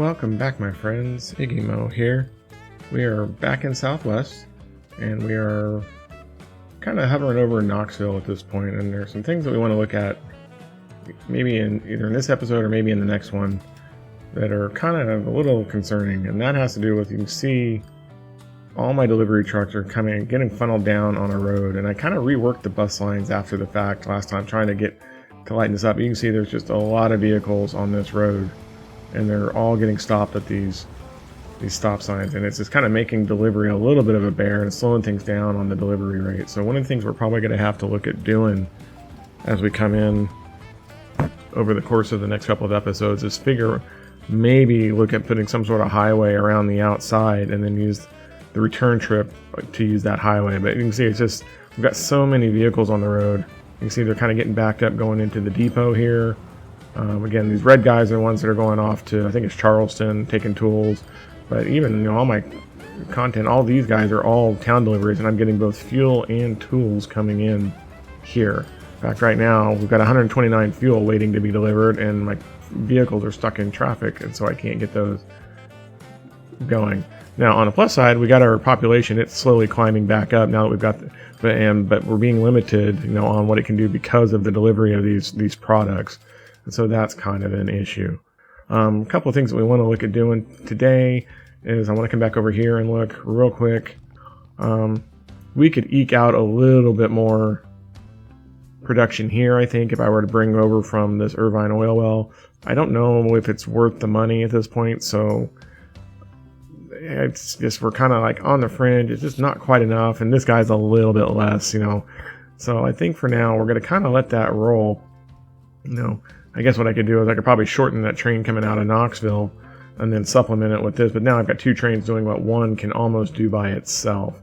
Welcome back, my friends. Iggy here. We are back in Southwest, and we are kind of hovering over Knoxville at this point, and there's some things that we want to look at, maybe in either in this episode or maybe in the next one, that are kind of a little concerning, and that has to do with, you can see all my delivery trucks are getting funneled down on a road, and I kind of reworked the bus lines after the fact last time, trying to lighten this up. You can see there's just a lot of vehicles on this road, and they're all getting stopped at these stop signs, and it's just kind of making delivery a little bit of a bear and slowing things down on the delivery rate. So one of the things we're probably going to have to look at doing as we come in over the course of the next couple of episodes is maybe look at putting some sort of highway around the outside and then use the return trip to use that highway. But you can see it's just, we've got so many vehicles on the road. You can see they're kind of getting backed up going into the depot here. Again, these red guys are the ones that are going off to, I think it's Charleston, taking tools. But even, all my content, all these guys are all town deliveries, and I'm getting both fuel and tools coming in here. In fact, right now, we've got 129 fuel waiting to be delivered, and my vehicles are stuck in traffic, and so I can't get those going. Now, on the plus side, we got our population. It's slowly climbing back up now that we've got, but we're being limited, on what it can do because of the delivery of these products. And so that's kind of an issue. A couple of things that we want to look at doing today is I want to come back over here and look real quick. We could eke out a little bit more production here, I think, if I were to bring over from this Irvine oil well. I don't know if it's worth the money at this point, so it's just, we're kind of like on the fringe. It's just not quite enough, and this guy's a little bit less, So I think for now, we're going to kind of let that roll. I guess what I could do is I could probably shorten that train coming out of Knoxville and then supplement it with this. But now I've got two trains doing what one can almost do by itself.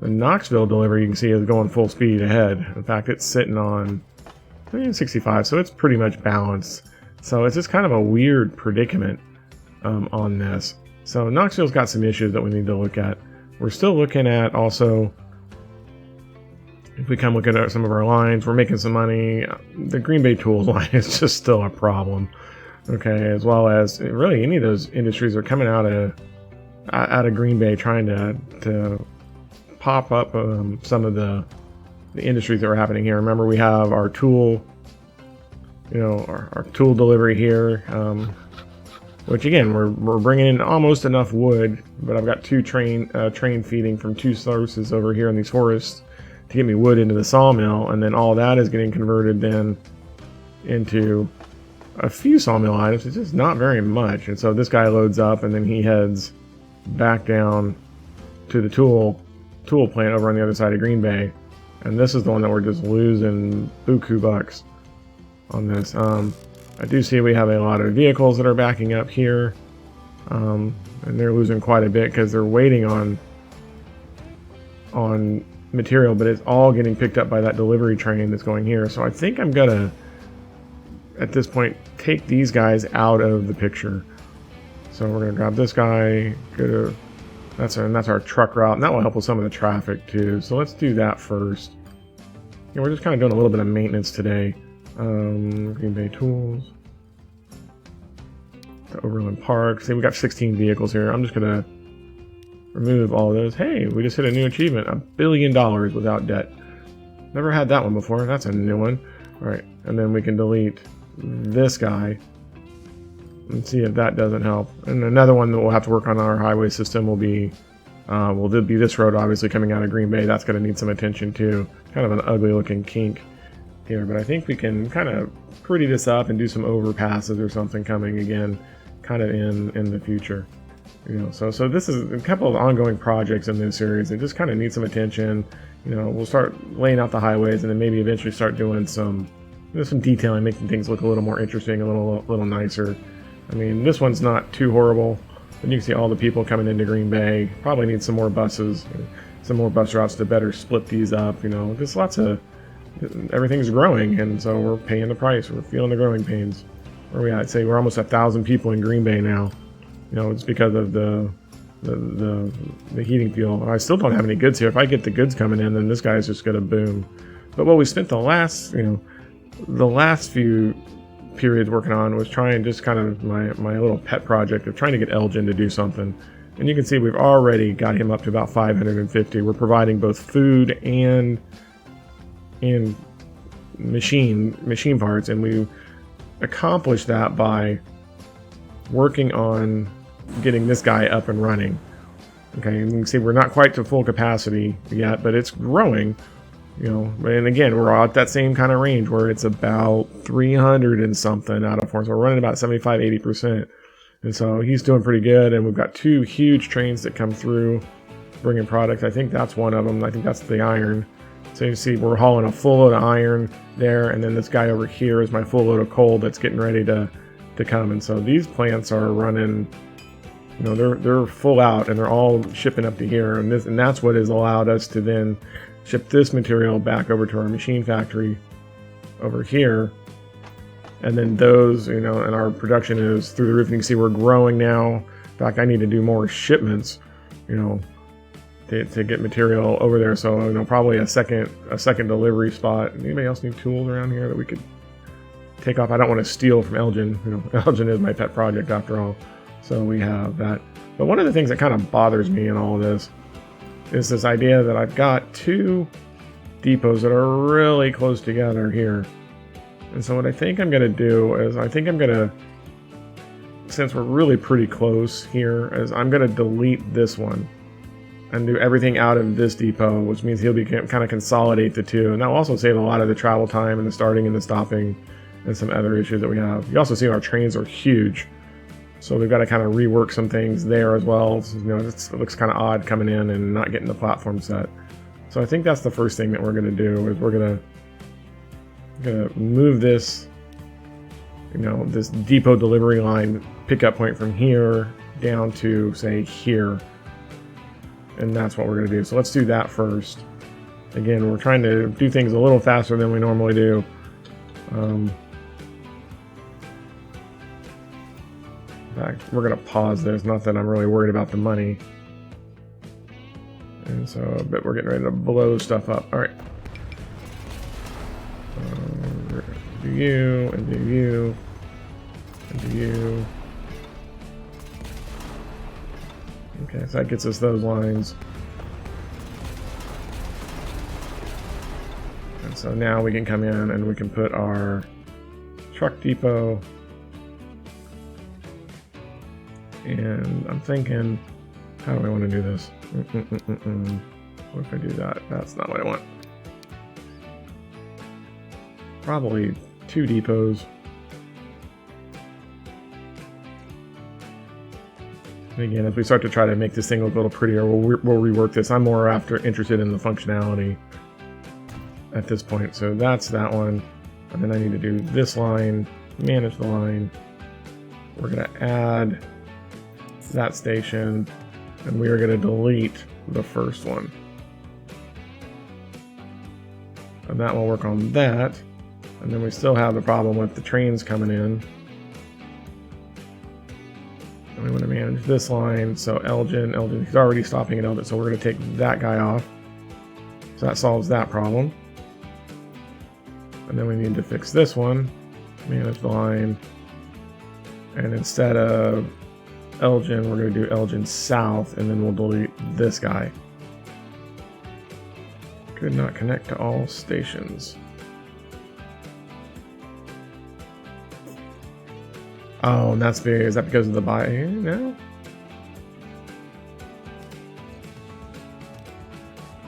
The Knoxville delivery, you can see, is going full speed ahead. In fact, it's sitting on 65, so it's pretty much balanced. So it's just kind of a weird predicament on this. So Knoxville's got some issues that we need to look at. We're still looking at also, if we come look at some of our lines, we're making some money. The Green Bay Tools line is just still a problem. Okay, as well as really any of those industries are coming out of Green Bay trying to pop up some of the industries that are happening here. Remember, we have our tool, our tool delivery here, which again, we're bringing in almost enough wood, but I've got two train feeding from two sources over here in these forests to get me wood into the sawmill, and then all that is getting converted then into a few sawmill items. It's just not very much, and so this guy loads up and then he heads back down to the tool plant over on the other side of Green Bay, and this is the one that we're just losing buku bucks on this. I do see we have a lot of vehicles that are backing up here, and they're losing quite a bit because they're waiting on material, but it's all getting picked up by that delivery train that's going here. So I think I'm gonna, at this point, take these guys out of the picture. So we're gonna grab this guy, that's our truck route, and that will help with some of the traffic too. So let's do that first. We're just kind of doing a little bit of maintenance today. Green Bay Tools, the Overland Park. See, we got 16 vehicles here. I'm just gonna remove all of those. Hey, we just hit a new achievement, $1 billion without debt. Never had that one before. That's a new one. All right, and then we can delete this guy and see if that doesn't help. And another one that we'll have to work on our highway system will be this road, obviously coming out of Green Bay. That's going to need some attention too. Kind of an ugly looking kink here, but I think we can kind of pretty this up and do some overpasses or something coming again, kind of in the future. So this is a couple of ongoing projects in this series. They just kind of need some attention. We'll start laying out the highways, and then maybe eventually start doing some detailing, making things look a little more interesting, a little nicer. I mean, this one's not too horrible, but you can see all the people coming into Green Bay. Probably need some more buses, some more bus routes to better split these up. There's everything's growing, and so we're paying the price. We're feeling the growing pains. Where we at? I'd say we're almost 1,000 people in Green Bay now. It's because of the heating fuel. I still don't have any goods here. If I get the goods coming in, then this guy's just going to boom. But what we spent the last few periods working on was trying just kind of my little pet project of trying to get Elgin to do something. And you can see we've already got him up to about 550. We're providing both food and machine parts, and we accomplished that by working on getting this guy up and running. Okay, and you can see we're not quite to full capacity yet, but it's growing. You know, and again, we're at that same kind of range where it's about 300 and something out of 4. So we're running about 75-80%. And so he's doing pretty good. And we've got 2 huge trains that come through bringing product. I think that's one of them. I think that's the iron. So you see we're hauling a full load of iron there. And then this guy over here is my full load of coal that's getting ready to come. And so these plants are running, you know, they're full out and they're all shipping up to here. And that's what has allowed us to then ship this material back over to our machine factory over here. And then those, you know, and our production is through the roof. And you can see we're growing now. In fact, I need to do more shipments, you know, to get material over there. So, you know, probably a second delivery spot. Anybody else need tools around here that we could take off? I don't want to steal from Elgin. You know, Elgin is my pet project after all. So we have that. But one of the things that kind of bothers me in all of this is this idea that I've got 2 depots that are really close together here. And so what I think I'm going to do is since we're really pretty close here, is I'm going to delete this one and do everything out of this depot, which means he'll be kind of consolidate the 2. And that will also save a lot of the travel time and the starting and the stopping and some other issues that we have. You also see our trains are huge. So we've got to kind of rework some things there as well. You know, it looks kind of odd coming in and not getting the platform set. So I think that's the first thing that we're going to do is we're going to move this, you know, this depot delivery line pickup point from here down to, say, here. And that's what we're going to do. So let's do that first. Again, we're trying to do things a little faster than we normally do. In fact, we're going to pause this. Not that I'm really worried about the money. And so, but we're getting ready to blow stuff up. All right. Do you, and do you, and do you. Okay, so that gets us those lines. And so now we can come in and we can put our truck depot. And I'm thinking, how do I want to do this? What if I do that? That's not what I want. Probably 2 depots. And again, as we start to try to make this thing look a little prettier, we'll rework this. I'm more interested in the functionality at this point. So that's that one. And then I need to do this line, manage the line. We're going to add that station, and we are going to delete the first one. And that will work on that. And then we still have the problem with the trains coming in. And we want to manage this line. So Elgin, he's already stopping at Elgin, so we're going to take that guy off. So that solves that problem. And then we need to fix this one, manage the line. And instead of Elgin, we're going to do Elgin South, and then we'll delete this guy. Could not connect to all stations. Oh, and that's big. Is that because of the buy? No.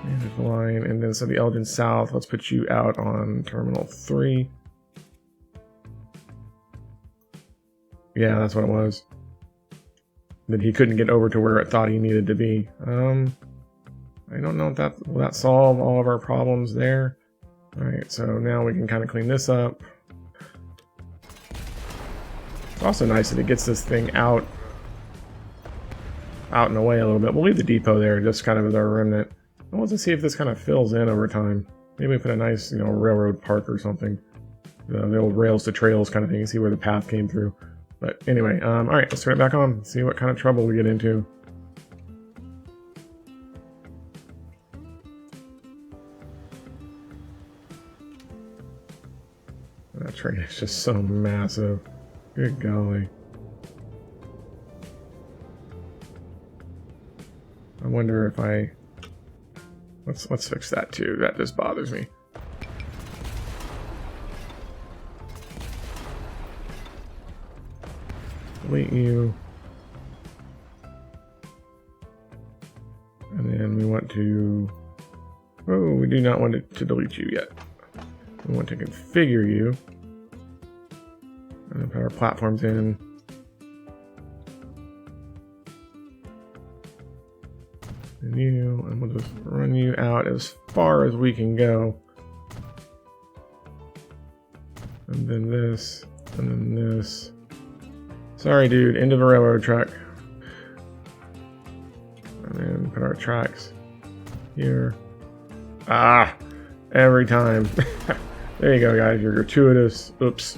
Manage the line, and then so the Elgin South. Let's put you out on Terminal 3. Yeah, that's what it was. That he couldn't get over to where it thought he needed to be. I don't know if will that solve all of our problems there. All right, so now we can kind of clean this up. It's also nice that it gets this thing out and away a little bit. We'll leave the depot there just kind of as our remnant. I want to see if this kind of fills in over time. Maybe put a nice, you know, railroad park or something. The old rails to trails kind of thing. See where the path came through. But anyway, all right, let's turn it back on. See what kind of trouble we get into. That train is just so massive. Good golly. I wonder if I... Let's fix that too. That just bothers me. Delete you. And then we want to... Oh, we do not want it to delete you yet. We want to configure you. And then put our platforms in. And you, and we'll just run you out as far as we can go. And then this, and then this. Sorry, dude, end of a railroad track. And then put our tracks here. Ah, every time. There you go, guys. You're gratuitous. Oops.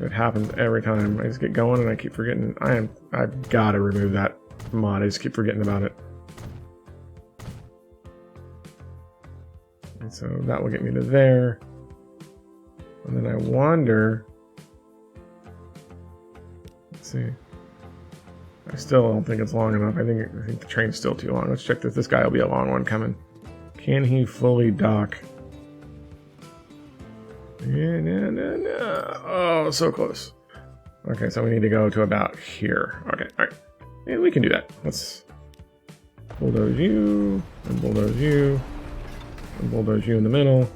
It happens every time. I just get going and I keep forgetting. I've got to remove that mod. I just keep forgetting about it. And so that will get me to there. And then I wonder. Let's see. I still don't think it's long enough. I think the train's still too long. Let's check this. This guy will be a long one coming. Can he fully dock? Yeah, no. Oh, so close. Okay, so we need to go to about here. Okay, all right. And we can do that. Let's bulldoze you, and bulldoze you, and bulldoze you in the middle.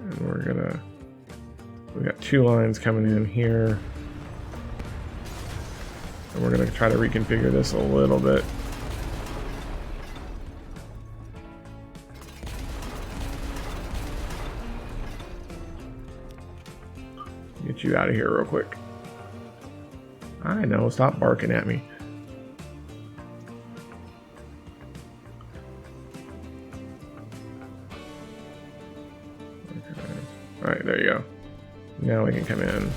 And we're gonna... We got 2 lines coming in here. And we're gonna try to reconfigure this a little bit. Get you out of here real quick. I know, stop barking at me. Okay. Alright, there you go. Now we can come in.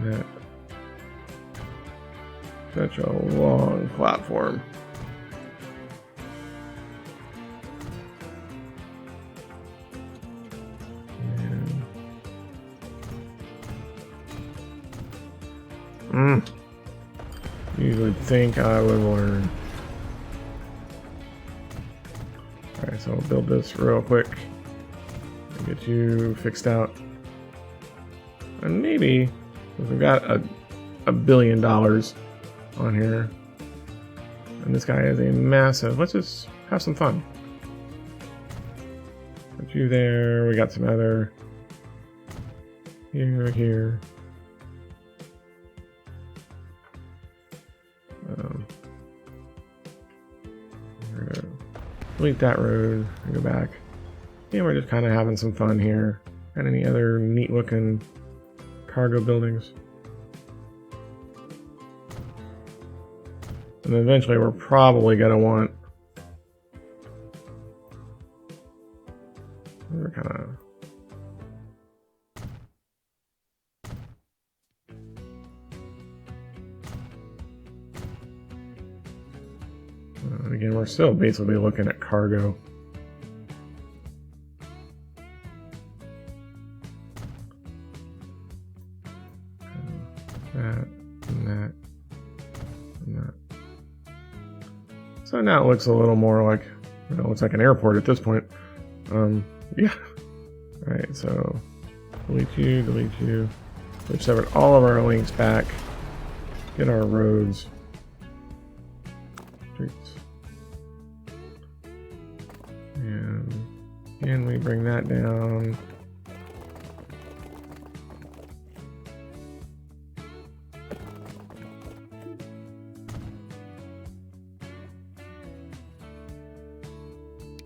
That. Such a long platform. You would think I would learn. Alright, so I'll build this real quick and get you fixed out. And maybe, because we've got a $1 billion on here, and this guy is a massive, let's just have some fun. Put you there, we got some other, here. We're gonna delete that road and go back. Yeah, we're just kind of having some fun here. Got any other neat looking cargo buildings? And eventually we're probably going to want... We're kind of... Again, we're still basically looking at cargo. That, and that, and that. So now it looks a little more like, you know, it's like an airport at this point. Yeah. Alright, so delete you. We've severed all of our links back. Get our roads. Streets. And can we bring that down?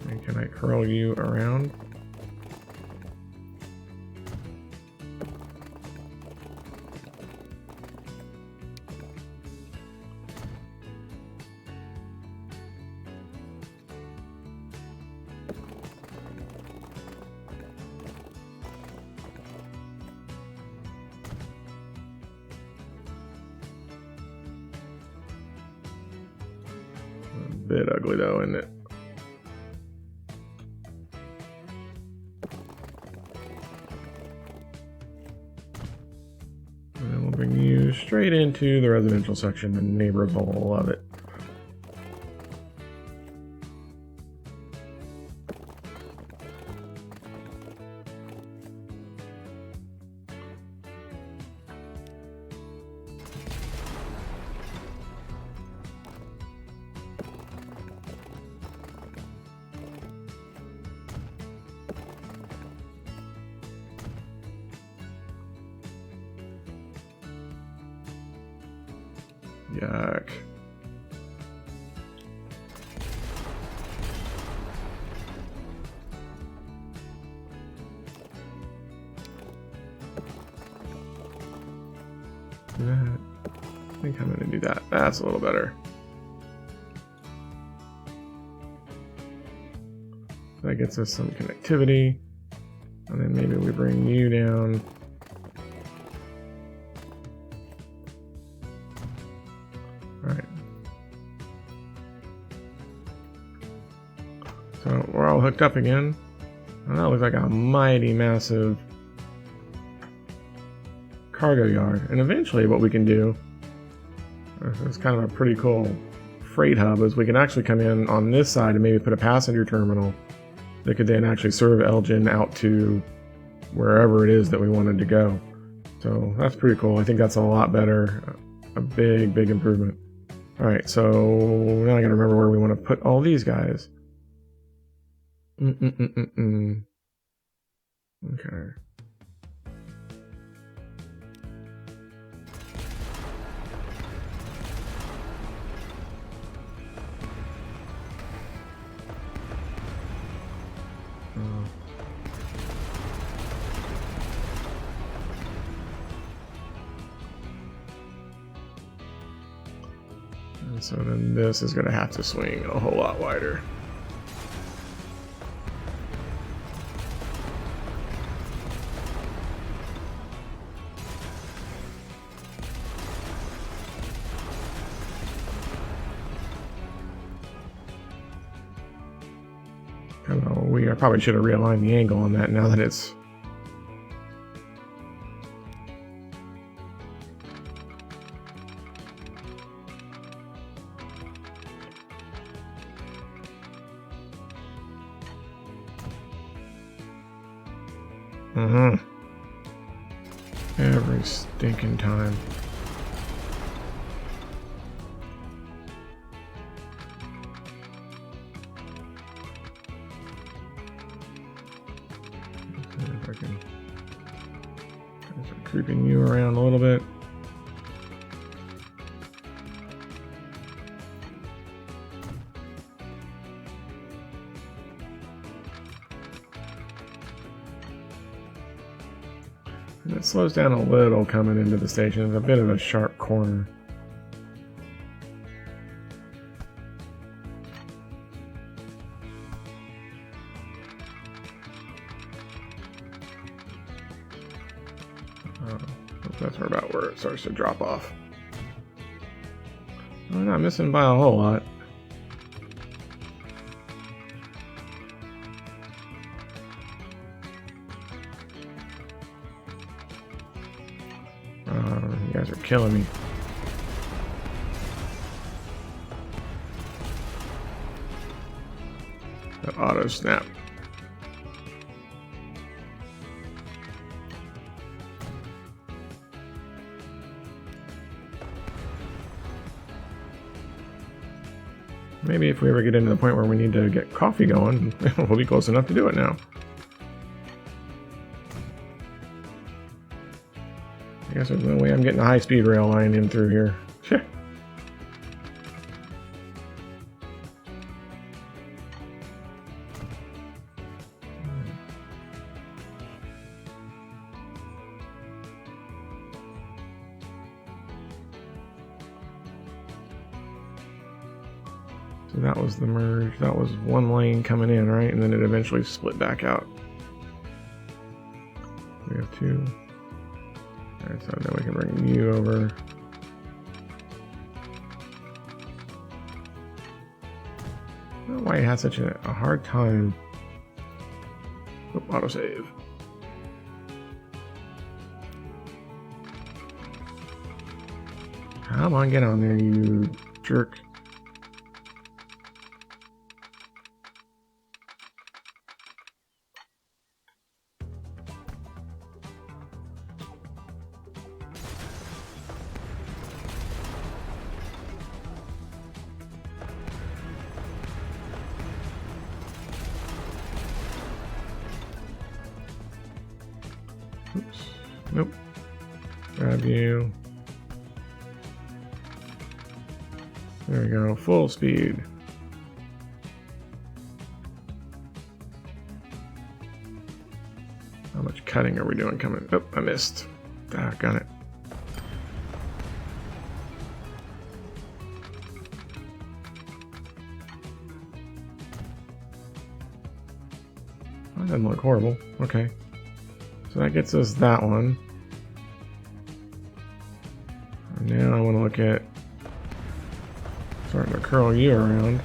And can I curl you around? bit ugly though, isn't it? And then we'll bring you straight into the residential section. The neighbors will love it. Yuck. Do that. I think I'm gonna do that. That's a little better. That gets us some connectivity. And then maybe we bring you down. Alright. So we're all hooked up again. And that looks like a mighty massive cargo yard. And eventually what we can do, it's kind of a pretty cool freight hub, is we can actually come in on this side and maybe put a passenger terminal that could then actually serve Elgin out to wherever it is that we wanted to go. So that's pretty cool. I think that's a lot better. A big, big improvement. Alright, so now I gotta remember where we want to put all these guys. Okay. And so then this is going to have to swing a whole lot wider. I probably should have realigned the angle on that now that it's... Every stinking time. If I can start creeping you around a little bit. And it slows down a little coming into the station. It's a bit of a sharp corner. That's about where it starts to drop off. We're not missing by a whole lot. You guys are killing me. That auto snap. Maybe if we ever get into the point where we need to get coffee going, we'll be close enough to do it now. I guess there's no way I'm getting a high-speed rail line in through here. So that was the merge. That was one lane coming in, right? And then it eventually split back out. We have two. Alright, so now we can bring you over. I don't know why it has such a hard time. Oh, autosave. Come on, get on there, you jerk. Oops. Nope. Grab you. There we go. Full speed. How much cutting are we doing coming? Oh, I missed. Ah, got it. That doesn't look horrible. Okay. So that gets us that one. And now I want to look at starting to curl you around.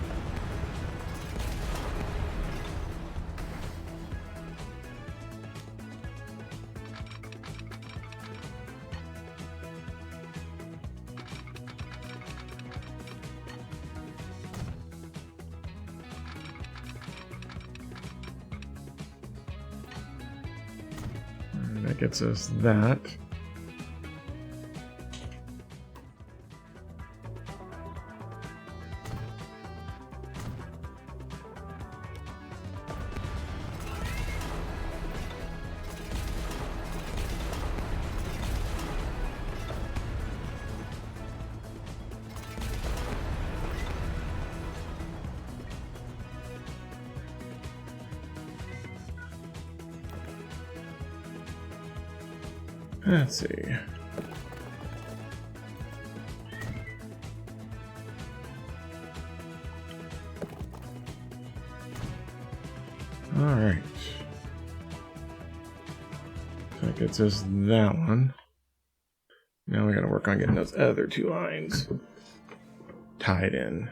And that gets us that. Let's see. All right. So that gets us that one. Now we got to work on getting those other two lines tied in.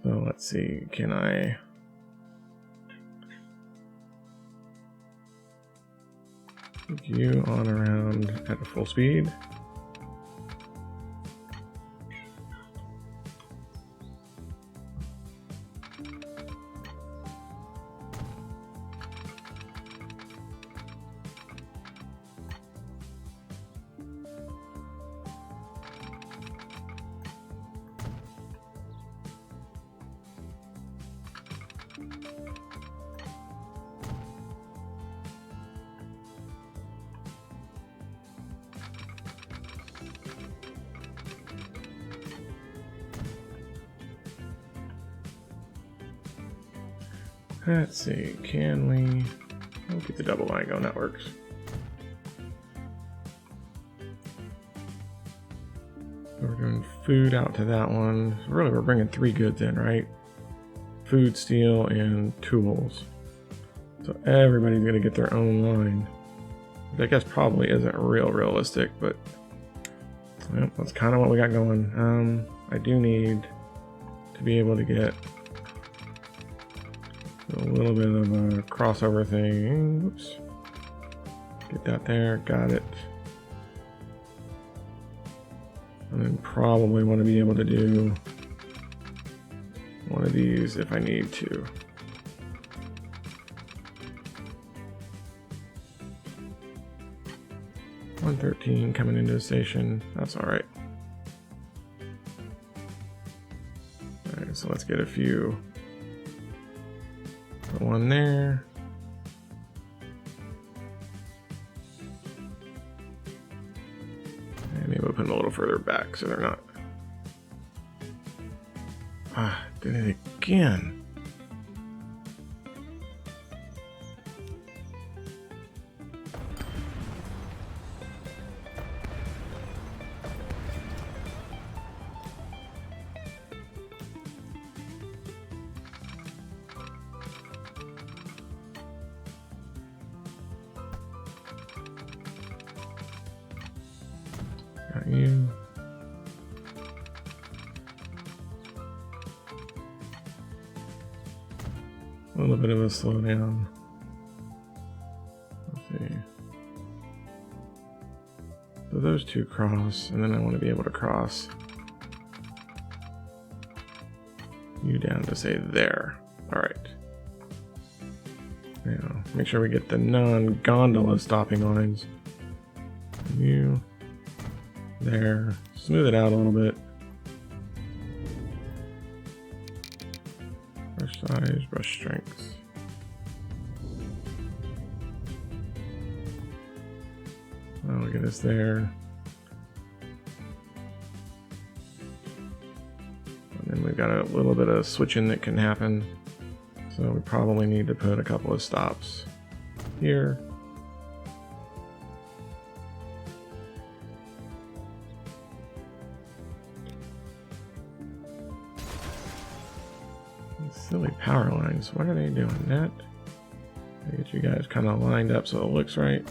So let's see. Can I... Put you on around at a full speed. Let's see, can we... We'll get the double line going, that works. So we're doing food out to that one. So really, we're bringing 3 goods in, right? Food, steel, and tools. So everybody's going to get their own line. Which I guess probably isn't realistic, but... Well, that's kind of what we got going. I do need to be able to get a little bit of a crossover thing. Oops. Get that there. Got it. And then probably want to be able to do one of these if I need to. $113 coming into the station. That's all right. All right, so let's get a few. One there. And maybe we'll put them a little further back so they're not. Ah, did it again. Got you. A little bit of a slowdown. Let's see. So those two cross, and then I want to be able to cross you down to say there. Alright. Now, make sure we get the non-gondola stopping lines. You there. Smooth it out a little bit. Brush size, brush strength. Oh, get us there. And then we've got a little bit of switching that can happen. So we probably need to put a couple of stops here. These silly power lines, what are they doing? That? I get you guys kind of lined up so it looks right.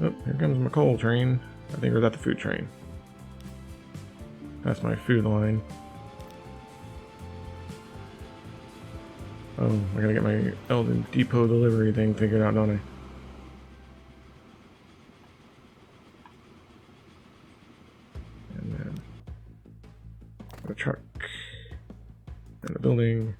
Oh, here comes my coal train. I think we're at the food train. That's my food line. Oh, I gotta get my Elgin depot delivery thing figured out, don't I? And then a truck and a building.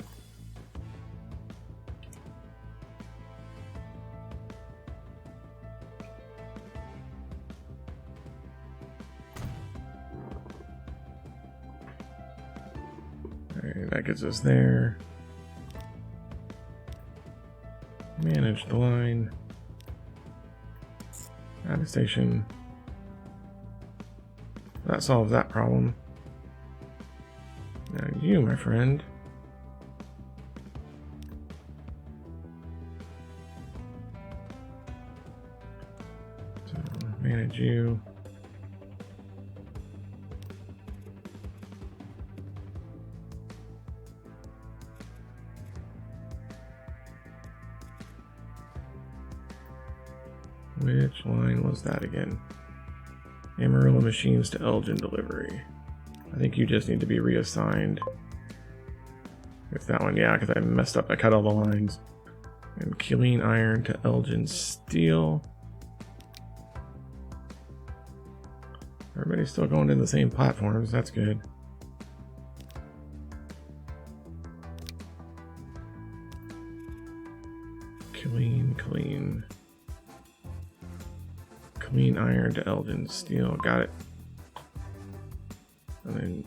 Alright, that gets us there. Manage the line. Add a station. That solves that problem. Now you, my friend. So manage you. Which line was that again? Amarillo machines to Elgin delivery. I think you just need to be reassigned. It's that one, yeah, because I messed up. I cut all the lines. And Killeen iron to Elgin steel. Everybody's still going to the same platforms. That's good. Killeen. Clean iron to Elgin steel. Got it. And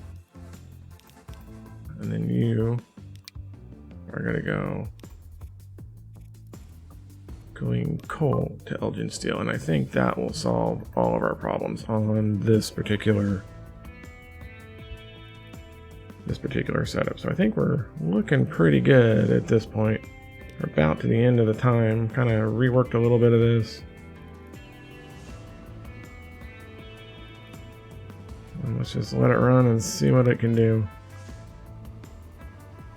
then you are gonna go clean coal to Elgin steel, and I think that will solve all of our problems on this particular setup. So I think we're looking pretty good at this point. We're about to the end of the time. Kind of reworked a little bit of this. Let's just let it run and see what it can do.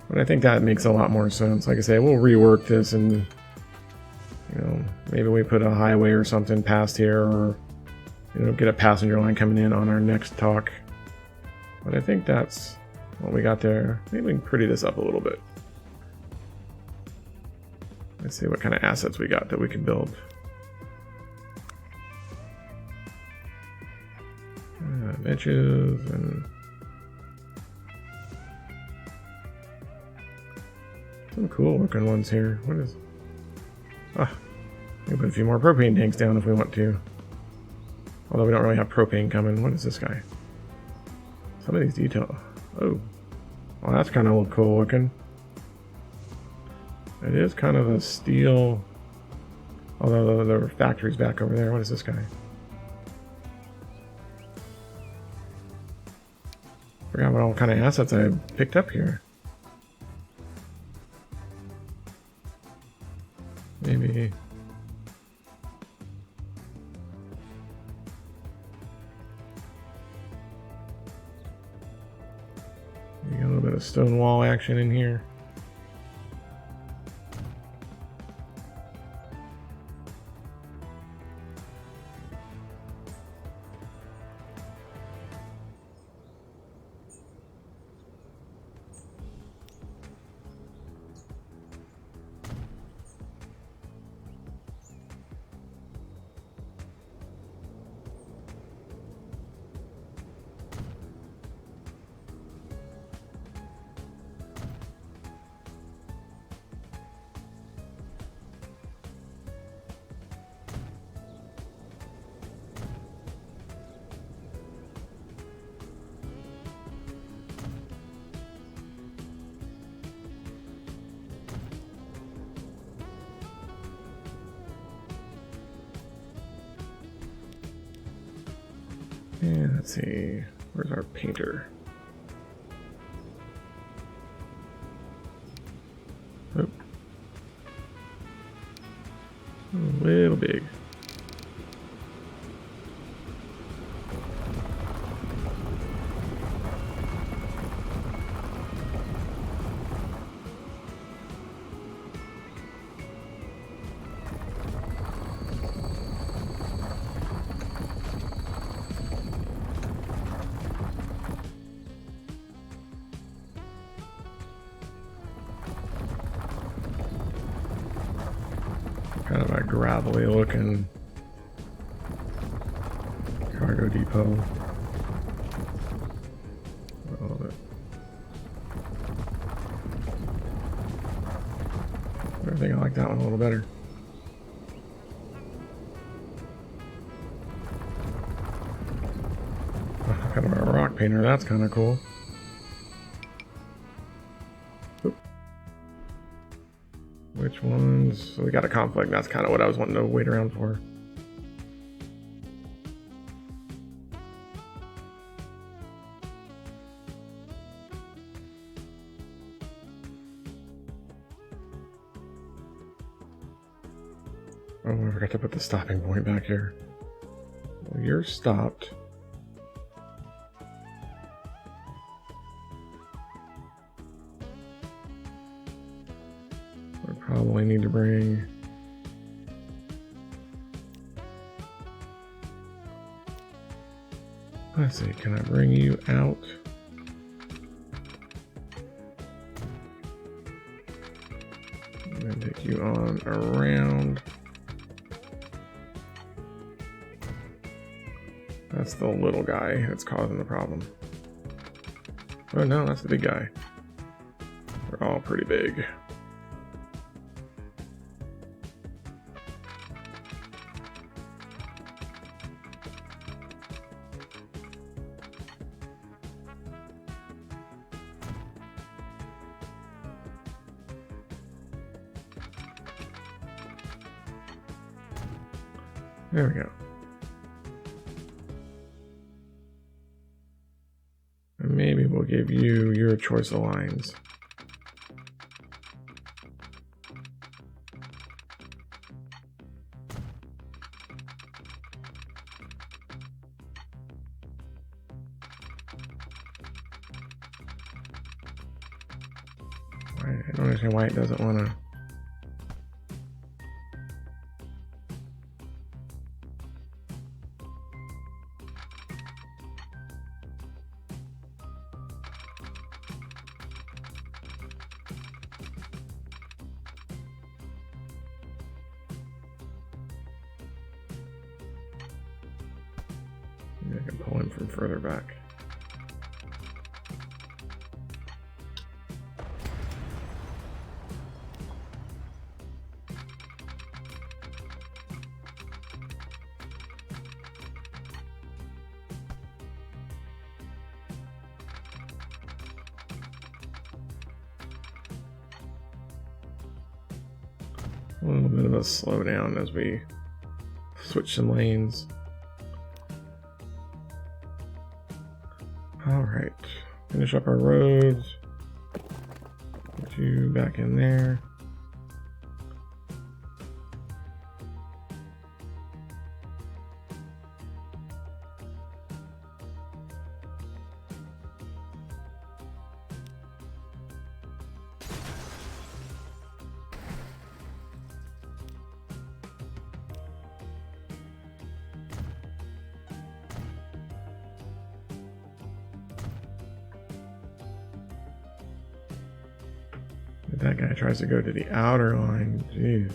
But I think that makes a lot more sense. Like I say, we'll rework this and, you know, maybe we put a highway or something past here, or, you know, get a passenger line coming in on our next talk. But I think that's what we got there. Maybe we can pretty this up a little bit. Let's see what kind of assets we got that we can build. Benches and some cool looking ones here. What is? Ah, we can put a few more propane tanks down if we want to. Although we don't really have propane coming. What is this guy? Some of these details. Oh, well, that's kind of cool looking. It is kind of a steel. Although the factory's back over there. What is this guy? Forgot what all kind of assets I picked up here. Maybe. You got a little bit of stone wall action in here. And let's see, where's our painter? Oh. A little big. Kind of a gravelly looking cargo depot. I love it. I think I like that one a little better. Oh, kind of a rock painter, that's kind of cool. Oop. Which ones? So we got a conflict, that's kind of what I was wanting to wait around for. Oh, I forgot to put the stopping point back here. Well, you're stopped. I probably need to bring... Let's see, can I bring you out? I'm going to take you on around. That's the little guy that's causing the problem. Oh no, that's the big guy. They're all pretty big. There we go. And maybe we'll give you your choice of lines. I don't understand why it doesn't want to. Maybe I can pull him from further back. A little bit of a slowdown as we switch some lanes. Alright, finish up our roads. Put you back in there. That guy tries to go to the outer line. Jeez.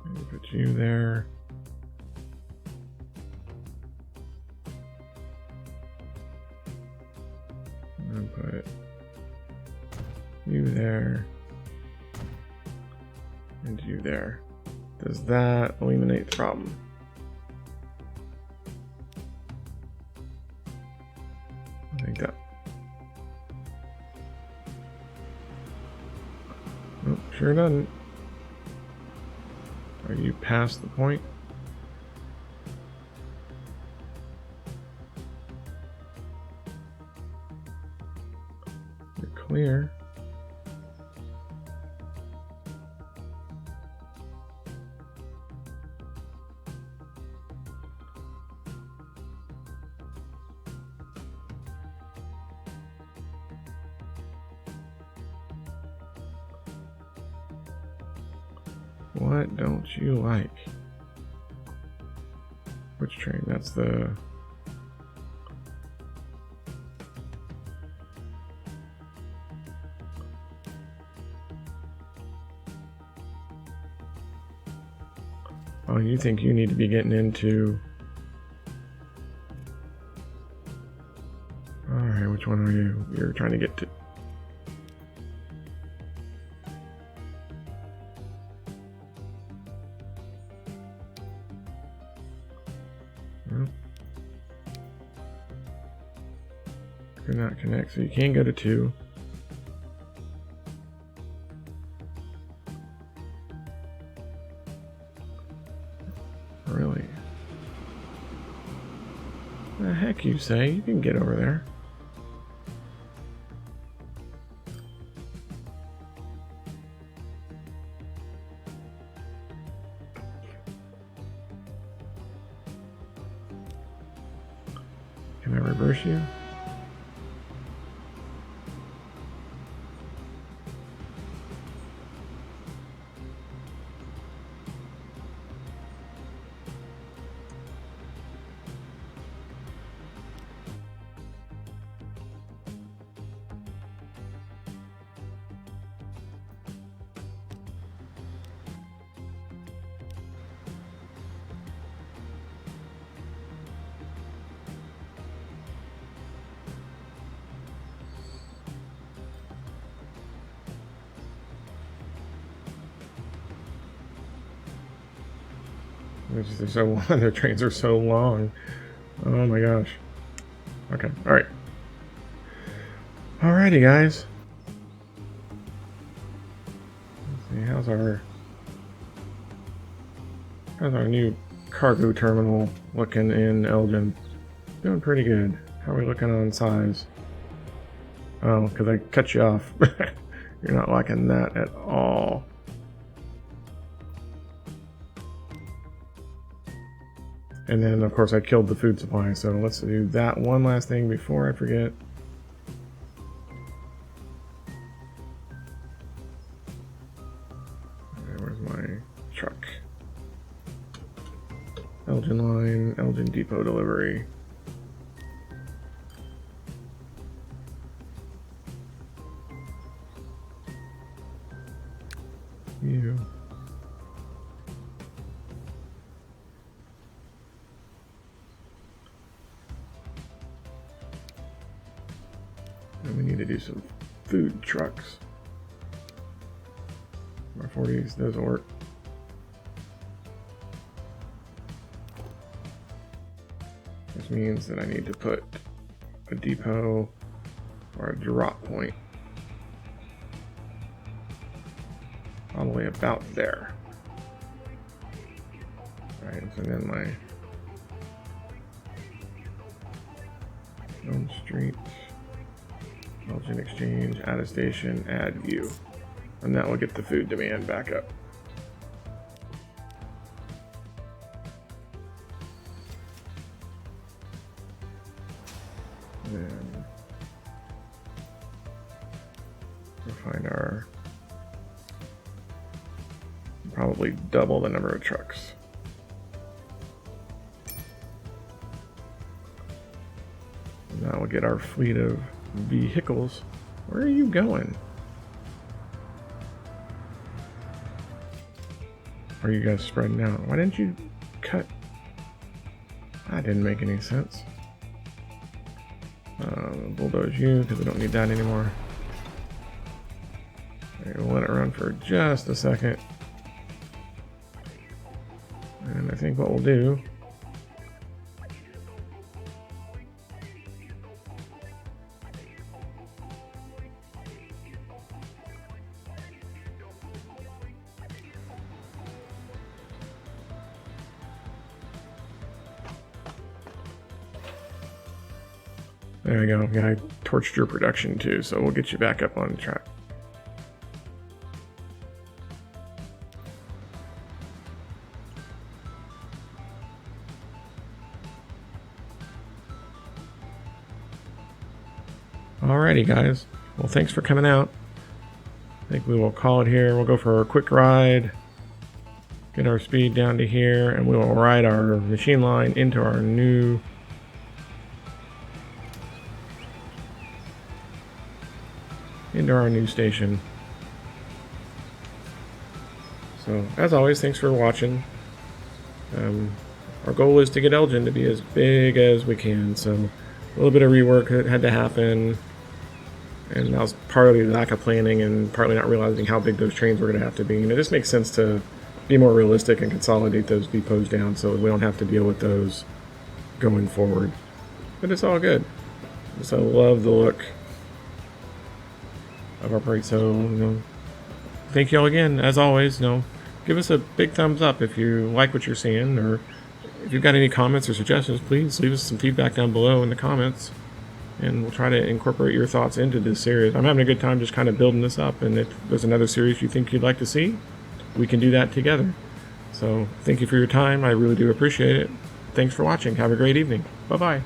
Maybe put you there. And put you there. And you there. Does that eliminate the problem? I think that. Nope, sure doesn't. Are you past the point? You're clear. What don't you like? Which train? That's the... Oh, you think you need to be getting into... Alright, which one are you? You're trying to get to... Could not connect, so you can go to 2. Really? The heck you say? You can get over there. Can I reverse you? They're so long. Their trains are so long. Oh my gosh. Okay. All right. Alrighty, guys. Let's see. How's our new cargo terminal looking in Elgin? Doing pretty good. How are we looking on size? Oh, because I cut you off. You're not liking that at all. And then, of course, I killed the food supply, so let's do that one last thing before I forget. Okay, where's my truck? Elgin line, Elgin depot delivery. You. And we need to do some food trucks. My 40s doesn't work. This means that I need to put a depot or a drop point all the way about there. Alright, so then my Elm Street, Elgin Exchange, add a station, add view. And that will get the food demand back up. Then we'll find our, probably double the number of trucks. And that will get our fleet of vehicles. Where are you going? Are you guys spreading out? Why didn't you cut? That didn't make any sense. Bulldoze you because we don't need that anymore. Okay, we'll let it run for just a second. And I think what we'll do There we go. Yeah, I torched your production too, so we'll get you back up on track. Alrighty, guys. Well, thanks for coming out. I think we will call it here. We'll go for a quick ride, get our speed down to here, and we will ride our machine line into our new station. So, as always, thanks for watching. Our goal is to get Elgin to be as big as we can, so a little bit of rework that had to happen, and that was partly lack of planning and partly not realizing how big those trains were going to have to be. And it just makes sense to be more realistic and consolidate those depots down so we don't have to deal with those going forward. But it's all good. Just I love the look of our parade. So, thank you all again. As always, give us a big thumbs up if you like what you're seeing, or if you've got any comments or suggestions, please leave us some feedback down below in the comments, and we'll try to incorporate your thoughts into this series. I'm having a good time just kind of building this up, and if there's another series you think you'd like to see, we can do that together. So thank you for your time. I really do appreciate it. Thanks for watching. Have a great evening. Bye-bye.